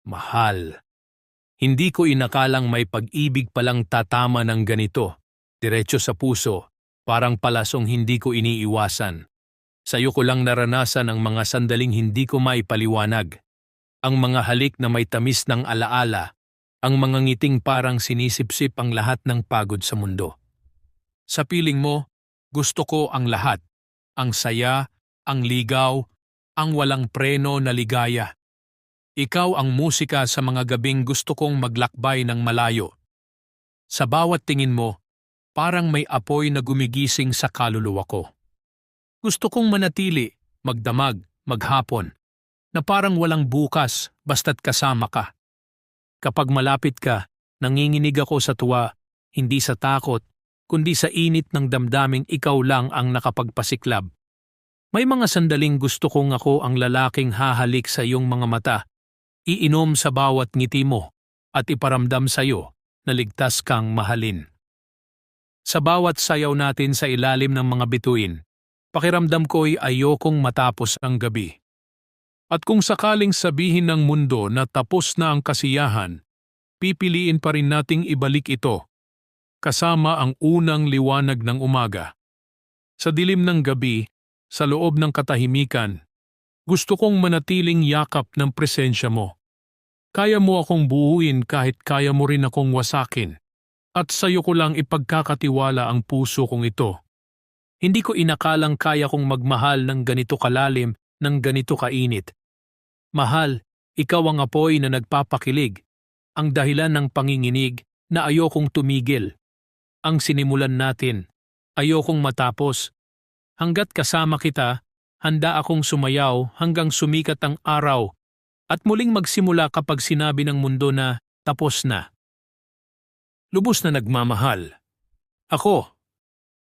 Mahal. Hindi ko inakalang may pag-ibig palang tatama ng ganito. Diretso sa puso, parang palasong hindi ko iniiwasan. Sa'yo ko lang naranasan ang mga sandaling hindi ko maipaliwanag. Ang mga halik na may tamis ng alaala, ang mga ngiting parang sinisipsip ang lahat ng pagod sa mundo. Sa piling mo, gusto ko ang lahat. Ang saya, ang ligaw, ang walang preno na ligaya. Ikaw ang musika sa mga gabing gusto kong maglakbay ng malayo. Sa bawat tingin mo, parang may apoy na gumigising sa kaluluwa ko. Gusto kong manatili, magdamag, maghapon, na parang walang bukas basta't kasama ka. Kapag malapit ka, nanginginig ako sa tuwa, hindi sa takot, kundi sa init ng damdaming ikaw lang ang nakapagpasiklab. May mga sandaling gusto kong ako ang lalaking hahalik sa iyong mga mata, iinom sa bawat ngiti mo, at iparamdam sa iyo na ligtas kang mahalin. Sa bawat sayaw natin sa ilalim ng mga bituin, pakiramdam ko'y ayokong matapos ang gabi. At kung sakaling sabihin ng mundo na tapos na ang kasiyahan, pipiliin pa rin nating ibalik ito, kasama ang unang liwanag ng umaga. Sa dilim ng gabi, sa loob ng katahimikan, gusto kong manatiling yakap ng presensya mo. Kaya mo akong buuin kahit kaya mo rin akong wasakin. At sa'yo ko lang ipagkakatiwala ang puso kong ito. Hindi ko inakalang kaya kong magmahal ng ganito kalalim, ng ganito kainit. Mahal, ikaw ang apoy na nagpapakilig, ang dahilan ng panginginig na ayokong tumigil. Ang sinimulan natin, ayokong matapos. Hanggat kasama kita, handa akong sumayaw hanggang sumikat ang araw at muling magsimula kapag sinabi ng mundo na tapos na. Lubos na nagmamahal. Ako,